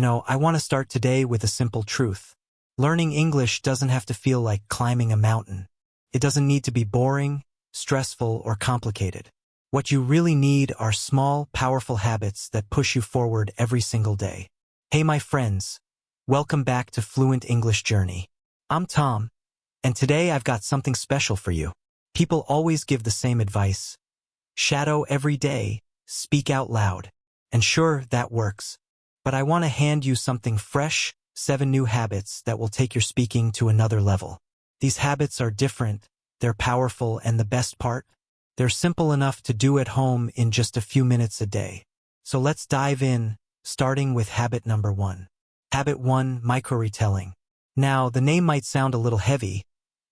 I want to start today with a simple truth. Learning English doesn't have to feel like climbing a mountain. It doesn't need to be boring, stressful, or complicated. What you really need are small, powerful habits that push you forward every single day. Hey, my friends. Welcome back to Fluent English Journey. I'm Tom, and today I've got something special for you. People always give the same advice. Shadow every day, speak out loud. And sure, that works. But I want to hand you something fresh, 7 new habits that will take your speaking to another level. These habits are different, they're powerful, and the best part? They're simple enough to do at home in just a few minutes a day. So let's dive in, starting with habit number 1. Habit 1, micro-retelling. Now, the name might sound a little heavy,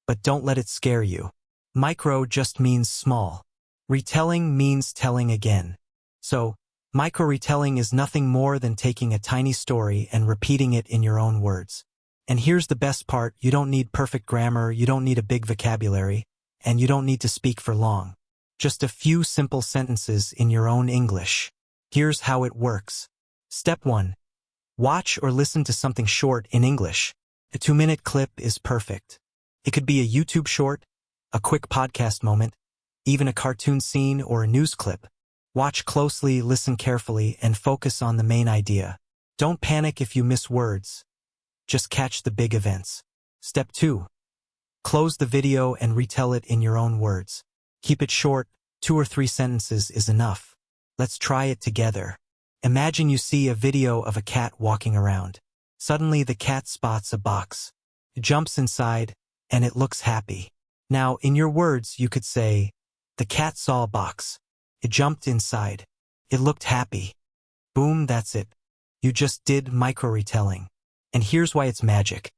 but don't let it scare you. Micro just means small. Retelling means telling again. So, micro-retelling is nothing more than taking a tiny story and repeating it in your own words. And here's the best part, you don't need perfect grammar, you don't need a big vocabulary, and you don't need to speak for long. Just a few simple sentences in your own English. Here's how it works. Step 1. Watch or listen to something short in English. A 2-minute clip is perfect. It could be a YouTube short, a quick podcast moment, even a cartoon scene or a news clip. Watch closely, listen carefully, and focus on the main idea. Don't panic if you miss words. Just catch the big events. Step 2. Close the video and retell it in your own words. Keep it short, 2 or 3 sentences is enough. Let's try it together. Imagine you see a video of a cat walking around. Suddenly the cat spots a box. It jumps inside, and it looks happy. Now, in your words, you could say, the cat saw a box. It jumped inside. It looked happy. Boom, that's it. You just did micro-retelling. And here's why it's magic.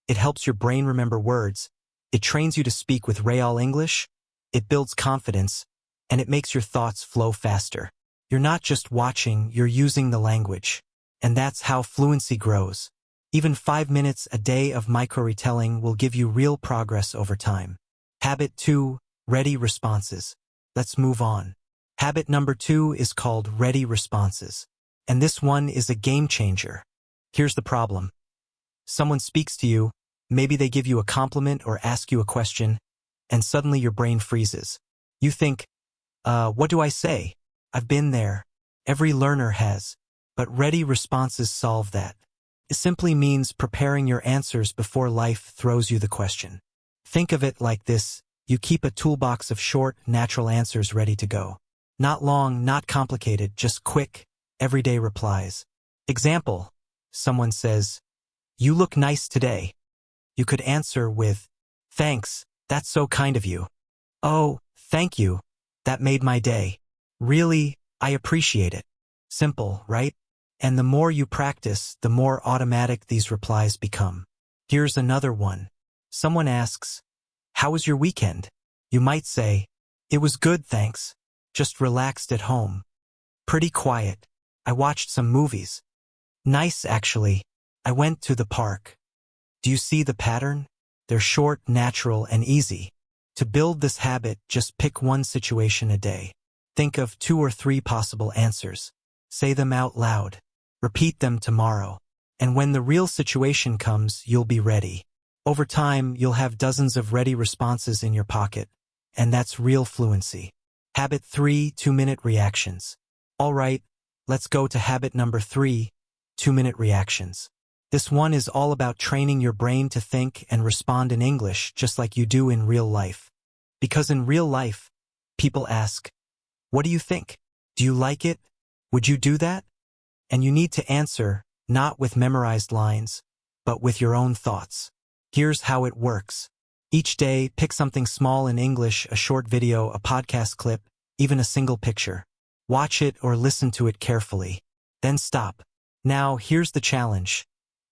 It helps your brain remember words. It trains you to speak with real English. It builds confidence, and it makes your thoughts flow faster. You're not just watching, you're using the language. And that's how fluency grows. Even 5 minutes a day of micro-retelling will give you real progress over time. Habit 2, ready responses. Let's move on. Habit number 2 is called ready responses. And this one is a game changer. Here's the problem. Someone speaks to you, maybe they give you a compliment or ask you a question, and suddenly your brain freezes. You think, what do I say? I've been there. Every learner has. But ready responses solve that. It simply means preparing your answers before life throws you the question. Think of it like this. You keep a toolbox of short, natural answers ready to go. Not long, not complicated, just quick, everyday replies. Example. Someone says, "You look nice today." You could answer with, "Thanks, that's so kind of you." "Oh, thank you. That made my day. Really, I appreciate it." Simple, right? And the more you practice, the more automatic these replies become. Here's another one. Someone asks, "How was your weekend?" You might say, "It was good, thanks. Just relaxed at home. Pretty quiet. I watched some movies." "Nice, actually. I went to the park." Do you see the pattern? They're short, natural, and easy. To build this habit, just pick one situation a day. Think of 2 or 3 possible answers. Say them out loud. Repeat them tomorrow. And when the real situation comes, you'll be ready. Over time, you'll have dozens of ready responses in your pocket. And that's real fluency. Habit 3, 2-minute reactions. All right, let's go to habit number 3, 2-minute reactions. This one is all about training your brain to think and respond in English just like you do in real life. Because in real life, people ask, "What do you think? Do you like it? Would you do that?" And you need to answer, not with memorized lines, but with your own thoughts. Here's how it works. Each day, pick something small in English, a short video, a podcast clip, even a single picture. Watch it or listen to it carefully. Then stop. Now, here's the challenge.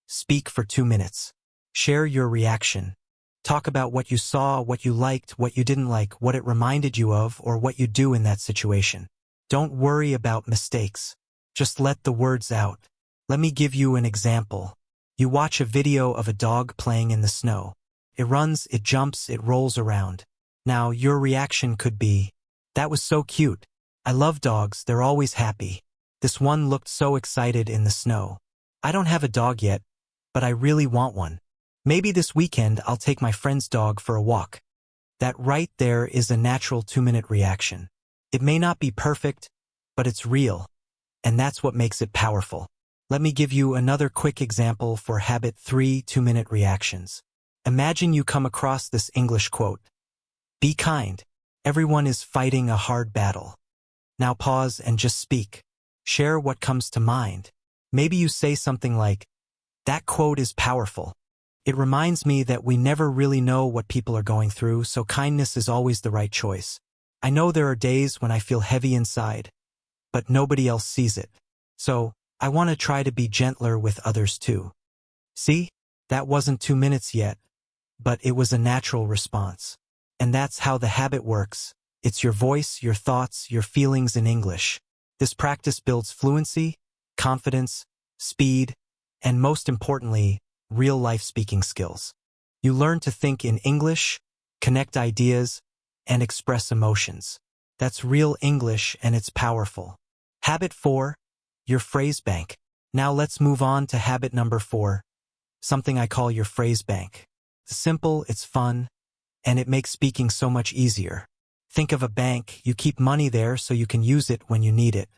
Speak for 2 minutes. Share your reaction. Talk about what you saw, what you liked, what you didn't like, what it reminded you of, or what you'd do in that situation. Don't worry about mistakes. Just let the words out. Let me give you an example. You watch a video of a dog playing in the snow. It runs, it jumps, it rolls around. Now, your reaction could be, "That was so cute. I love dogs, they're always happy. This one looked so excited in the snow." I don't have a dog yet, but I really want one. Maybe this weekend I'll take my friend's dog for a walk. That right there is a natural 2-minute reaction. It may not be perfect, but it's real, and that's what makes it powerful. Let me give you another quick example for habit 3 2-minute reactions. Imagine you come across this English quote. Be kind. Everyone is fighting a hard battle. Now pause and just speak. Share what comes to mind. Maybe you say something like, that quote is powerful. It reminds me that we never really know what people are going through, so kindness is always the right choice. I know there are days when I feel heavy inside, but nobody else sees it. So, I want to try to be gentler with others too. See? That wasn't 2 minutes yet, but it was a natural response. And that's how the habit works. It's your voice, your thoughts, your feelings in English. This practice builds fluency, confidence, speed, and most importantly, real-life speaking skills. You learn to think in English, connect ideas, and express emotions. That's real English, and it's powerful. Habit 4, your phrase bank. Now let's move on to habit number 4, something I call your phrase bank. It's simple, it's fun, and it makes speaking so much easier. Think of a bank. You keep money there so you can use it when you need it.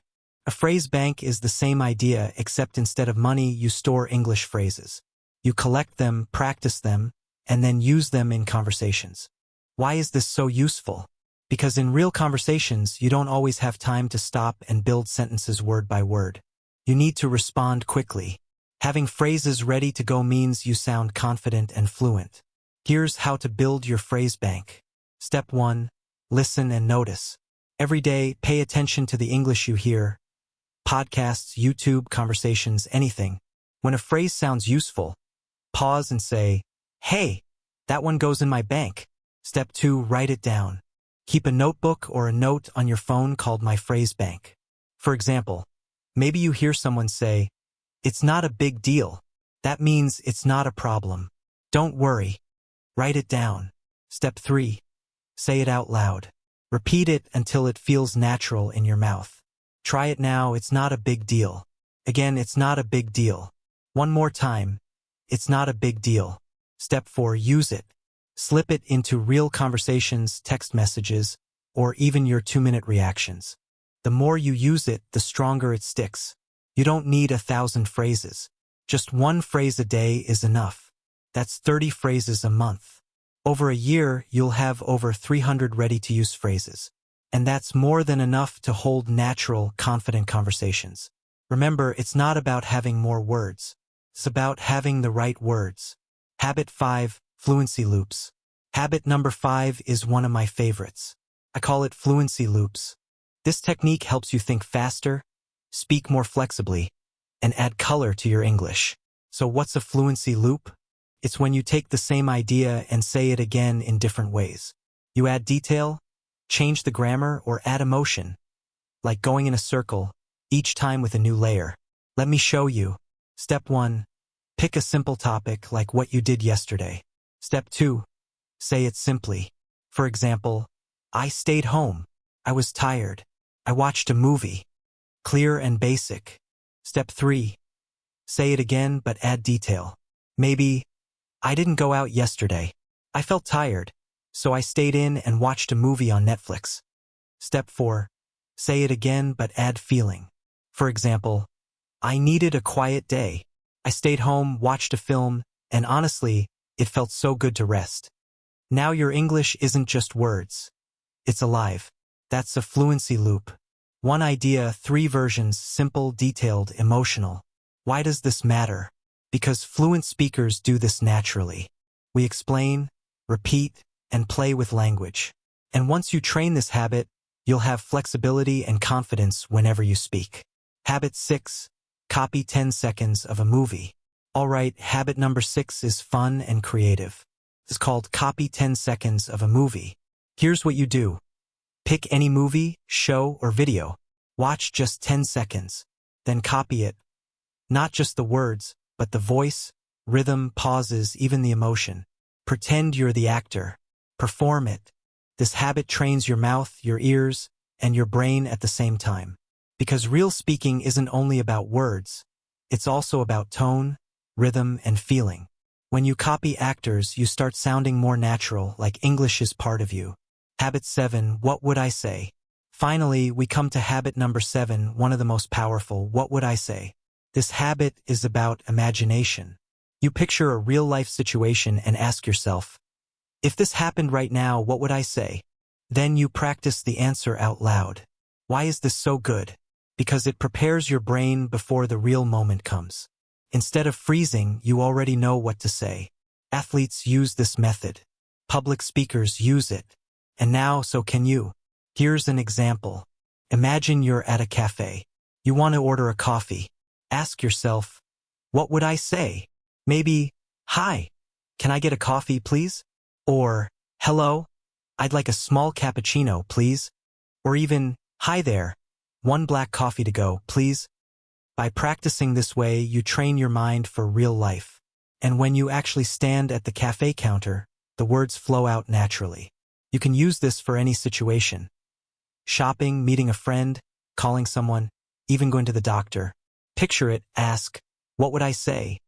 A phrase bank is the same idea, except instead of money, you store English phrases. You collect them, practice them, and then use them in conversations. Why is this so useful? Because in real conversations, you don't always have time to stop and build sentences word by word. You need to respond quickly. Having phrases ready to go means you sound confident and fluent. Here's how to build your phrase bank. Step 1. Listen and notice. Every day, pay attention to the English you hear. Podcasts, YouTube, conversations, anything. When a phrase sounds useful, pause and say, hey, that one goes in my bank. Step 2. Write it down. Keep a notebook or a note on your phone called My Phrase Bank. For example, maybe you hear someone say, it's not a big deal. That means it's not a problem. Don't worry. Write it down. Step 3. Say it out loud. Repeat it until it feels natural in your mouth. Try it now. It's not a big deal. Again, it's not a big deal. One more time. It's not a big deal. Step 4. Use it. Slip it into real conversations, text messages, or even your 2-minute reactions. The more you use it, the stronger it sticks. You don't need 1,000 phrases. Just one phrase a day is enough. That's 30 phrases a month. Over a year, you'll have over 300 ready-to-use phrases. And that's more than enough to hold natural, confident conversations. Remember, it's not about having more words. It's about having the right words. Habit 5, fluency loops. Habit number 5 is one of my favorites. I call it fluency loops. This technique helps you think faster, speak more flexibly, and add color to your English. So what's a fluency loop? It's when you take the same idea and say it again in different ways. You add detail, change the grammar, or add emotion, like going in a circle, each time with a new layer. Let me show you. Step 1. Pick a simple topic like what you did yesterday. Step 2. Say it simply. For example, I stayed home. I was tired. I watched a movie. Clear and basic. Step 3. Say it again but add detail. Maybe, I didn't go out yesterday. I felt tired, so I stayed in and watched a movie on Netflix. Step 4. Say it again but add feeling. For example, I needed a quiet day. I stayed home, watched a film, and honestly, it felt so good to rest. Now your English isn't just words. It's alive. That's a fluency loop. One idea, 3 versions, simple, detailed, emotional. Why does this matter? Because fluent speakers do this naturally. We explain, repeat, and play with language. And once you train this habit, you'll have flexibility and confidence whenever you speak. Habit 6. Copy 10 seconds of a movie. Alright, habit number 6 is fun and creative. It's called copy 10 seconds of a movie. Here's what you do. Pick any movie, show, or video. Watch just 10 seconds. Then copy it. Not just the words, but the voice, rhythm, pauses, even the emotion. Pretend you're the actor. Perform it. This habit trains your mouth, your ears, and your brain at the same time. Because real speaking isn't only about words. It's also about tone, rhythm, and feeling. When you copy actors, you start sounding more natural, like English is part of you. Habit 7, what would I say? Finally, we come to habit number 7, one of the most powerful, what would I say? This habit is about imagination. You picture a real-life situation and ask yourself, if this happened right now, what would I say? Then you practice the answer out loud. Why is this so good? Because it prepares your brain before the real moment comes. Instead of freezing, you already know what to say. Athletes use this method. Public speakers use it. And now, so can you. Here's an example. Imagine you're at a cafe. You want to order a coffee. Ask yourself, what would I say? Maybe, hi, can I get a coffee, please? Or, hello, I'd like a small cappuccino, please. Or even, hi there, one black coffee to go, please. By practicing this way, you train your mind for real life. And when you actually stand at the cafe counter, the words flow out naturally. You can use this for any situation. Shopping, meeting a friend, calling someone, even going to the doctor. Picture it, ask, what would I say?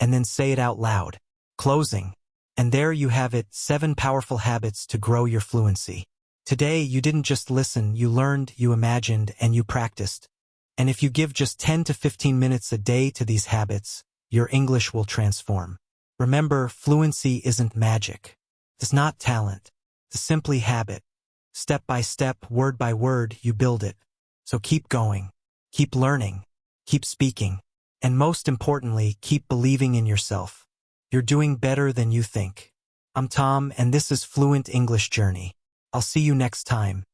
And then say it out loud. Closing. And there you have it, 7 powerful habits to grow your fluency. Today, you didn't just listen, you learned, you imagined, and you practiced. And if you give just 10 to 15 minutes a day to these habits, your English will transform. Remember, fluency isn't magic. It's not talent. It's simply habit. Step by step, word by word, you build it. So keep going. Keep learning. Keep speaking. And most importantly, keep believing in yourself. You're doing better than you think. I'm Tom, and this is Fluent English Journey. I'll see you next time.